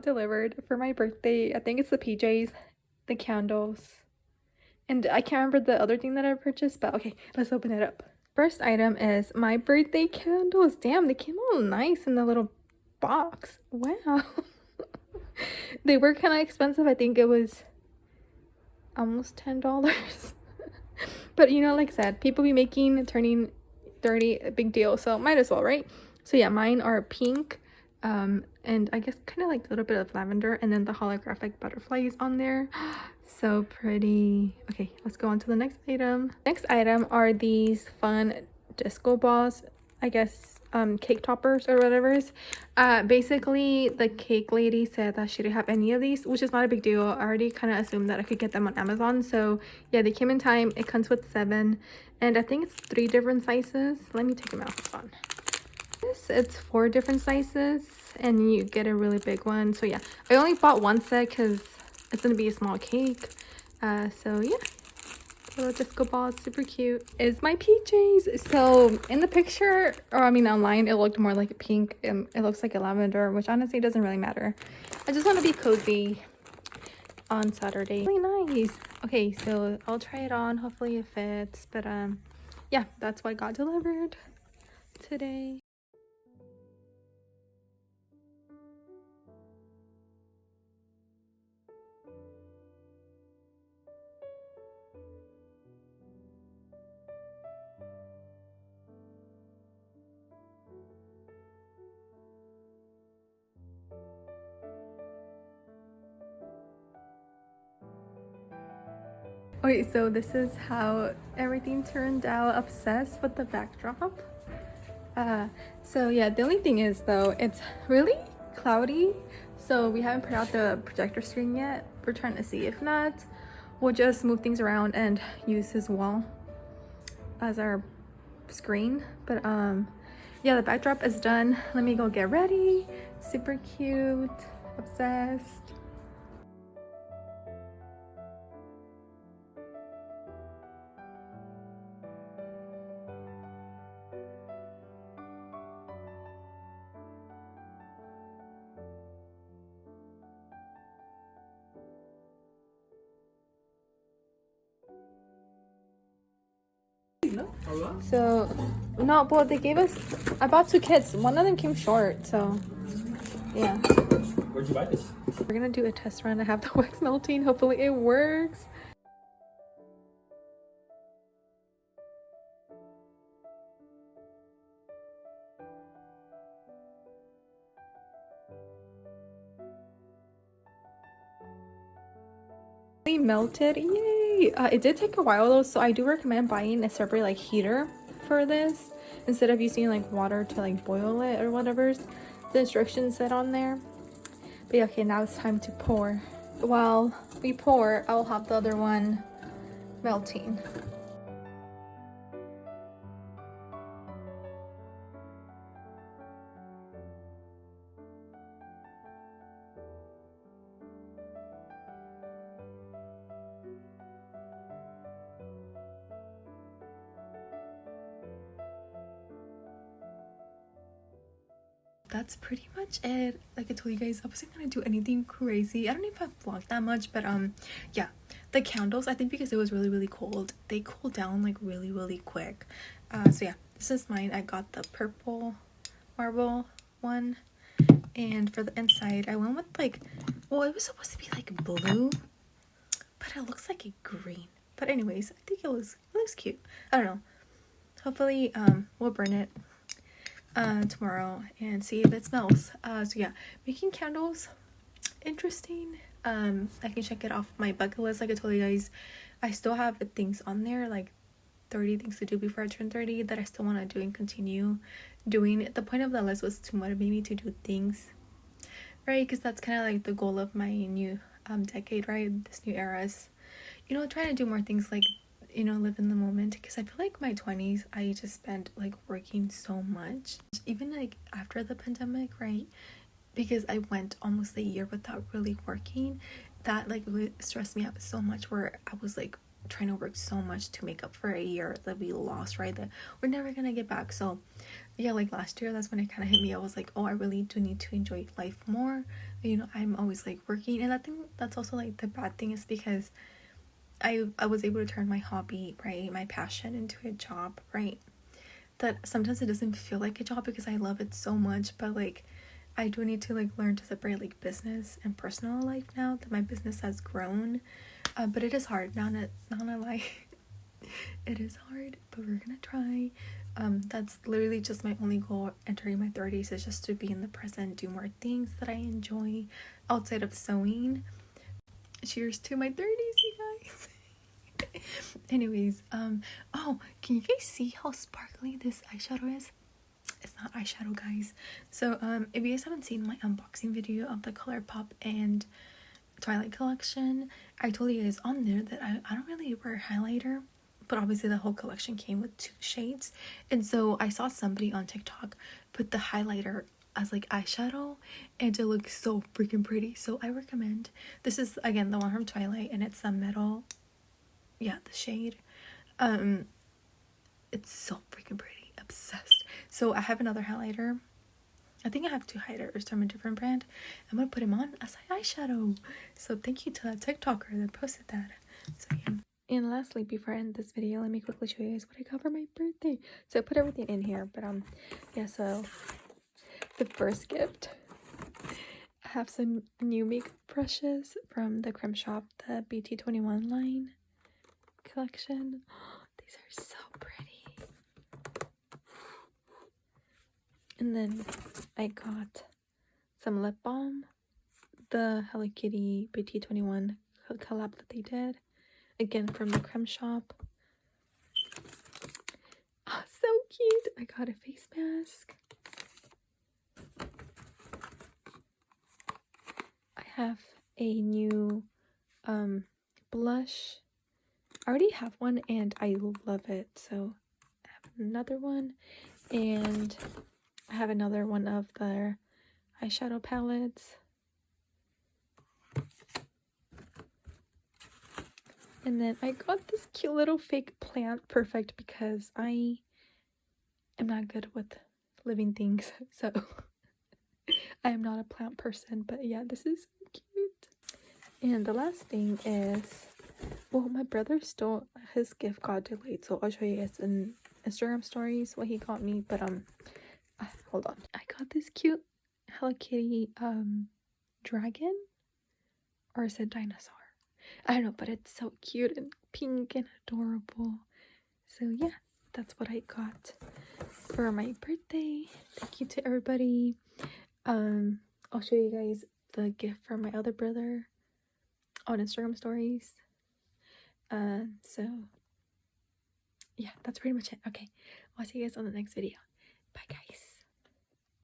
delivered for my birthday. I think it's the PJs, the candles, and I can't remember the other thing that I purchased, but okay, let's open it up. First item is my birthday candles. Damn, they came out nice in the little box. Wow. They were kind of expensive. I think it was almost $10. But you know, like I said, people be making turning 30 a big deal, so might as well, right? So yeah, mine are pink, and I guess kind of like a little bit of lavender, and then the holographic butterflies on there. So pretty. Okay, let's go on to the next item. Next item are these fun disco balls, I guess, cake toppers or whatever's. Basically the cake lady said that she didn't have any of these, which is not a big deal. I already kind of assumed that I could get them on Amazon, so yeah, they came in time. It comes with 7, and I think it's 3 different sizes. Let me take them out. Hold on. It's 4 different sizes, and you get a really big one. So yeah, I only bought one set because it's gonna be a small cake. So yeah, little disco ball, it's super cute. Is my PJs. So in the picture, or I mean online, it looked more like pink, and it looks like a lavender, which honestly doesn't really matter. I just want to be cozy on Saturday. Really nice. Okay, so I'll try it on, hopefully it fits, but yeah, that's what got delivered today. Okay, so this is how everything turned out. Obsessed with the backdrop. So yeah, the only thing is though, it's really cloudy, so we haven't put out the projector screen yet. We're trying to see. If not, we'll just move things around and use his wall as our screen. But yeah, the backdrop is done. Let me go get ready. Super cute. Obsessed. So no, but they gave us, I bought 2 kits. One of them came short, so yeah. Where'd you buy this? We're gonna do a test run. I have the wax melting. Hopefully it works. Melted, yay. It did take a while though, so I do recommend buying a separate like heater for this instead of using like water to like boil it or whatever's the instructions said on there. But yeah, okay, now it's time to pour. While we pour, I'll have the other one melting. That's pretty much it. Like I told you guys, I wasn't gonna do anything crazy. I don't know if I've vlogged that much, but yeah, the candles, I think because it was really cold, they cooled down like really quick. So yeah, this is mine. I got the purple marble one, and for the inside I went with like, well, it was supposed to be like blue, but it looks like a green. But anyways, I think it looks cute. I don't know, hopefully we'll burn it tomorrow and see if it smells. So yeah, making candles, interesting. I can check it off my bucket list. Like I told you guys, I still have things on there, like 30 things to do before I turn 30 that I still want to do and continue doing. The point of that list was to motivate me to do things, right? Because that's kind of like the goal of my new decade, right? This new era is, you know, trying to do more things, like, you know, live in the moment. Because I feel like my 20s I just spent like working so much, even like after the pandemic, right? Because I went almost a year without really working. That like really stressed me out so much, where I was like trying to work so much to make up for a year that we lost, right? That we're never gonna get back. So yeah, like last year, that's when it kind of hit me. I was like, oh, I really do need to enjoy life more. You know, I'm always like working, and I think that's also like the bad thing is because I was able to turn my hobby, right, my passion into a job, right? That sometimes it doesn't feel like a job because I love it so much, but like I do need to like learn to separate like business and personal life now that my business has grown. But it is hard, not gonna lie. It is hard, but we're gonna try. That's literally just my only goal entering my 30s is just to be in the present, do more things that I enjoy outside of sewing. Cheers to my 30s, you guys. Anyways, oh, can you guys see how sparkly this eyeshadow is? It's not eyeshadow, guys. So if you guys haven't seen my unboxing video of the ColourPop and Twilight collection, I told you guys on there that I don't really wear highlighter, but obviously the whole collection came with 2 shades, and so I saw somebody on TikTok put the highlighter as like eyeshadow, and it looks so freaking pretty. So I recommend this. Is again the one from Twilight, and it's a metal, yeah, the shade. It's so freaking pretty. Obsessed. So I have another highlighter. I think I have 2 highlighters from a different brand. I'm gonna put them on as eyeshadow. So thank you to that TikToker that posted that. So yeah. And lastly, before I end this video, let me quickly show you guys what I got for my birthday. So I put everything in here, but yeah, so the first gift, I have some new makeup brushes from the Creme Shop, the BT21 line collection. These are so pretty. And then I got some lip balm, the Hello Kitty BT21 collab that they did, again from the Creme Shop. Oh, so cute. I got a face mask. I have a new blush. I already have one and I love it, so I have another one, and I have another one of their eyeshadow palettes. And then I got this cute little fake plant, perfect because I am not good with living things, so I am not a plant person, but yeah, this is so cute. And the last thing is, well, my brother stole his gift, got delayed, so I'll show you guys in Instagram stories what he got me, but hold on. I got this cute Hello Kitty dragon, or is it dinosaur? I don't know, but it's so cute and pink and adorable. So yeah, that's what I got for my birthday. Thank you to everybody. I'll show you guys the gift from my other brother on Instagram stories. So yeah, that's pretty much it. Okay, I'll see you guys on the next video. Bye, guys.